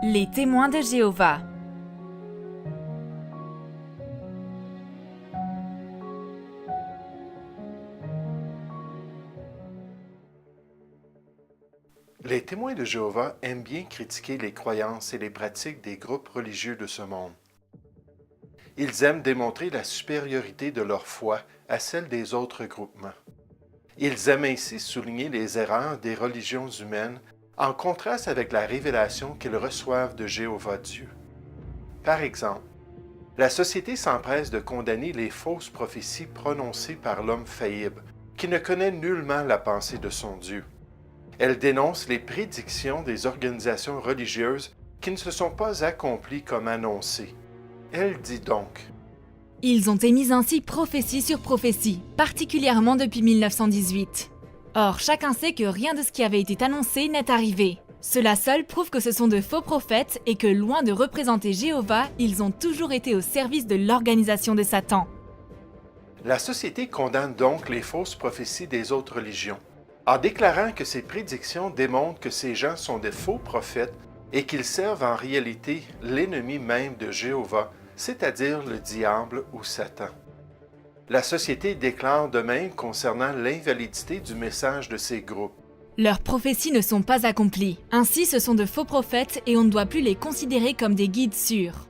Les témoins de Jéhovah. Les témoins de Jéhovah aiment bien critiquer les croyances et les pratiques des groupes religieux de ce monde. Ils aiment démontrer la supériorité de leur foi à celle des autres groupements. Ils aiment ainsi souligner les erreurs des religions humaines en contraste avec la révélation qu'ils reçoivent de Jéhovah Dieu. Par exemple, la société s'empresse de condamner les fausses prophéties prononcées par l'homme faillible, qui ne connaît nullement la pensée de son Dieu. Elle dénonce les prédictions des organisations religieuses qui ne se sont pas accomplies comme annoncées. Elle dit donc: Ils ont émis ainsi prophétie sur prophétie, particulièrement depuis 1918. Or, chacun sait que rien de ce qui avait été annoncé n'est arrivé. Cela seul prouve que ce sont de faux prophètes et que, loin de représenter Jéhovah, ils ont toujours été au service de l'organisation de Satan. La société condamne donc les fausses prophéties des autres religions, en déclarant que ces prédictions démontrent que ces gens sont des faux prophètes et qu'ils servent en réalité l'ennemi même de Jéhovah, c'est-à-dire le diable ou Satan. La société déclare de même concernant l'invalidité du message de ces groupes. Leurs prophéties ne sont pas accomplies. Ainsi, ce sont de faux prophètes et on ne doit plus les considérer comme des guides sûrs.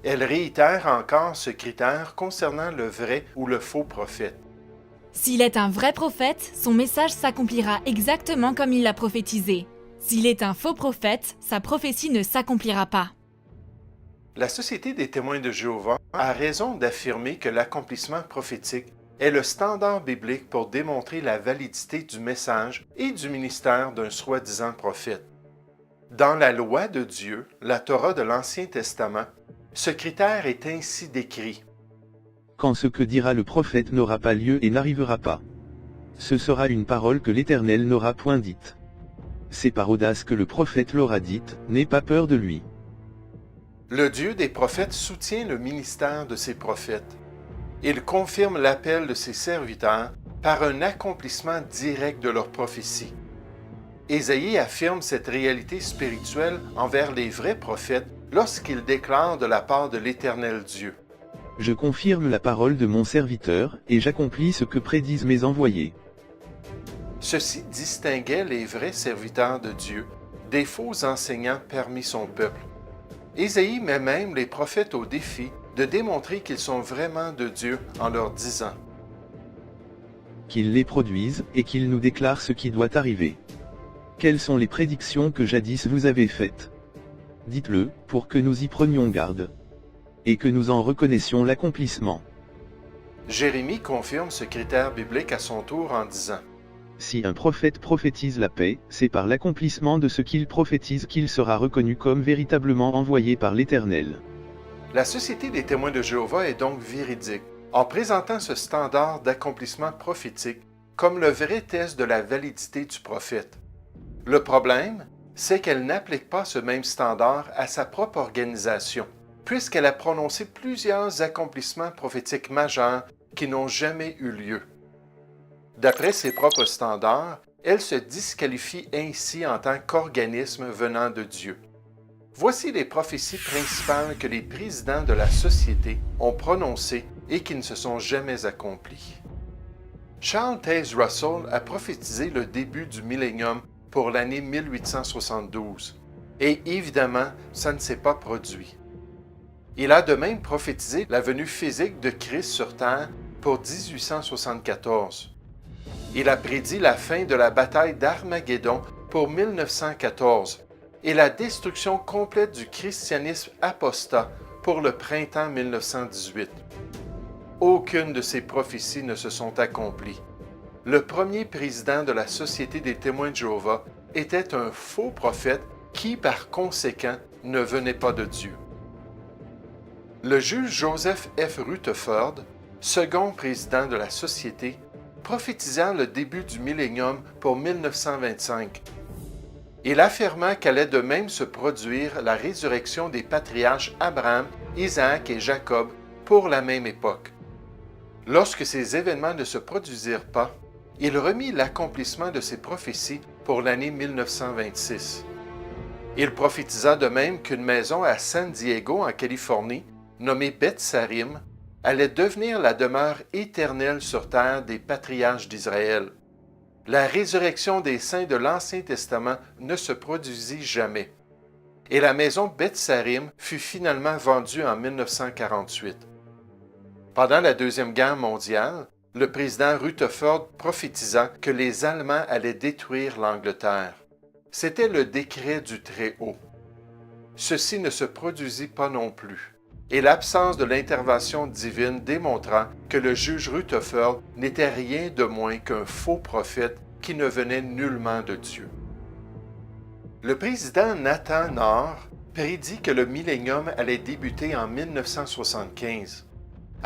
Elle réitère encore ce critère concernant le vrai ou le faux prophète. S'il est un vrai prophète, son message s'accomplira exactement comme il l'a prophétisé. S'il est un faux prophète, sa prophétie ne s'accomplira pas. La Société des témoins de Jéhovah a raison d'affirmer que l'accomplissement prophétique est le standard biblique pour démontrer la validité du message et du ministère d'un soi-disant prophète. Dans la loi de Dieu, la Torah de l'Ancien Testament, ce critère est ainsi décrit. Quand ce que dira le prophète n'aura pas lieu et n'arrivera pas. Ce sera une parole que l'Éternel n'aura point dite. C'est par audace que le prophète l'aura dite, n'aie pas peur de lui. Le Dieu des prophètes soutient le ministère de ses prophètes. Il confirme l'appel de ses serviteurs par un accomplissement direct de leurs prophéties. Ésaïe affirme cette réalité spirituelle envers les vrais prophètes lorsqu'il déclare de la part de l'Éternel Dieu: Je confirme la parole de mon serviteur, et j'accomplis ce que prédisent mes envoyés. Ceci distinguait les vrais serviteurs de Dieu des faux enseignants parmi son peuple. Ésaïe met même les prophètes au défi de démontrer qu'ils sont vraiment de Dieu en leur disant Qu'ils les produisent, et qu'ils nous déclarent ce qui doit arriver. Quelles sont les prédictions que jadis vous avez faites? Dites-le, pour que nous y prenions garde. Et que nous en reconnaissions l'accomplissement. Jérémie confirme ce critère biblique à son tour en disant: Si un prophète prophétise la paix, c'est par l'accomplissement de ce qu'il prophétise qu'il sera reconnu comme véritablement envoyé par l'Éternel. La Société des témoins de Jéhovah est donc véridique, en présentant ce standard d'accomplissement prophétique comme le vrai test de la validité du prophète. Le problème, c'est qu'elle n'applique pas ce même standard à sa propre organisation, puisqu'elle a prononcé plusieurs accomplissements prophétiques majeurs qui n'ont jamais eu lieu. D'après ses propres standards, elle se disqualifie ainsi en tant qu'organisme venant de Dieu. Voici les prophéties principales que les présidents de la société ont prononcées et qui ne se sont jamais accomplies. Charles Taze Russell a prophétisé le début du millénium pour l'année 1872, et évidemment, ça ne s'est pas produit. Il a de même prophétisé la venue physique de Christ sur Terre pour 1874. Il a prédit la fin de la bataille d'Armageddon pour 1914 et la destruction complète du christianisme apostat pour le printemps 1918. Aucune de ces prophéties ne se sont accomplies. Le premier président de la Société des témoins de Jéhovah était un faux prophète qui, par conséquent, ne venait pas de Dieu. Le juge Joseph F. Rutherford, second président de la Société, prophétisant le début du millénium pour 1925. Il affirma qu'allait de même se produire la résurrection des patriarches Abraham, Isaac et Jacob pour la même époque. Lorsque ces événements ne se produisirent pas, il remit l'accomplissement de ses prophéties pour l'année 1926. Il prophétisa de même qu'une maison à San Diego, en Californie, nommée Beth Sarim, allait devenir la demeure éternelle sur terre des patriarches d'Israël. La résurrection des saints de l'Ancien Testament ne se produisit jamais. Et la maison Beth Sarim fut finalement vendue en 1948. Pendant la Deuxième Guerre mondiale, le président Rutherford prophétisa que les Allemands allaient détruire l'Angleterre. C'était le décret du Très-Haut. Ceci ne se produisit pas non plus, et l'absence de l'intervention divine démontra que le juge Rutherford n'était rien de moins qu'un faux prophète qui ne venait nullement de Dieu. Le président Nathan Knorr prédit que le millénium allait débuter en 1975,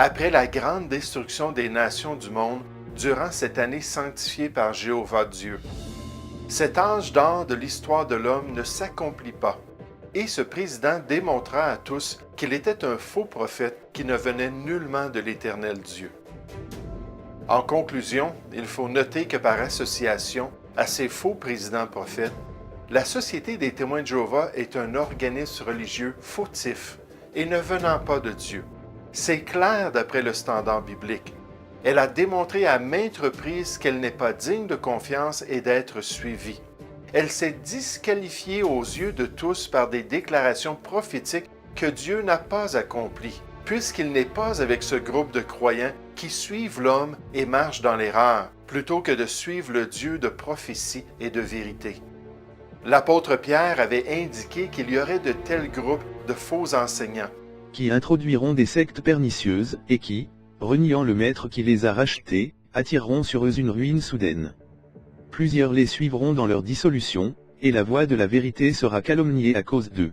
après la grande destruction des nations du monde durant cette année sanctifiée par Jéhovah Dieu. Cet âge d'or de l'histoire de l'homme ne s'accomplit pas, et ce président démontra à tous qu'il était un faux prophète qui ne venait nullement de l'Éternel Dieu. En conclusion, il faut noter que par association à ces faux présidents prophètes, la Société des témoins de Jéhovah est un organisme religieux fautif et ne venant pas de Dieu. C'est clair d'après le standard biblique. Elle a démontré à maintes reprises qu'elle n'est pas digne de confiance et d'être suivie. Elle s'est disqualifiée aux yeux de tous par des déclarations prophétiques que Dieu n'a pas accomplies, puisqu'il n'est pas avec ce groupe de croyants qui suivent l'homme et marchent dans l'erreur, plutôt que de suivre le Dieu de prophétie et de vérité. L'apôtre Pierre avait indiqué qu'il y aurait de tels groupes de faux enseignants qui introduiront des sectes pernicieuses, et qui, reniant le maître qui les a rachetés, attireront sur eux une ruine soudaine. Plusieurs les suivront dans leur dissolution, et la voie de la vérité sera calomniée à cause d'eux.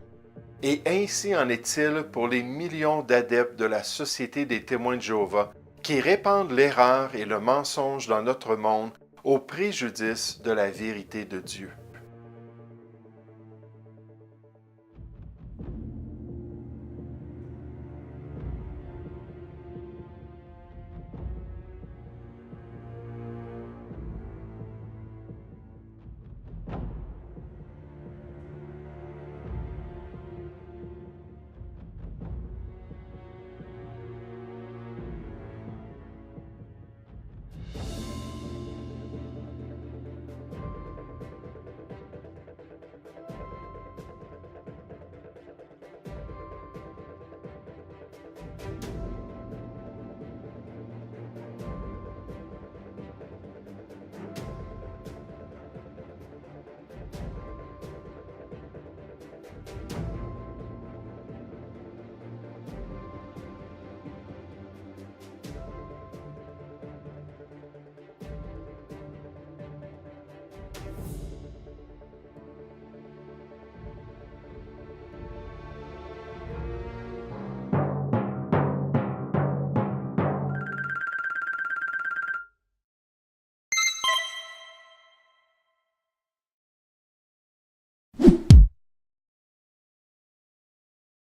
Et ainsi en est-il pour les millions d'adeptes de la Société des témoins de Jéhovah qui répandent l'erreur et le mensonge dans notre monde au préjudice de la vérité de Dieu.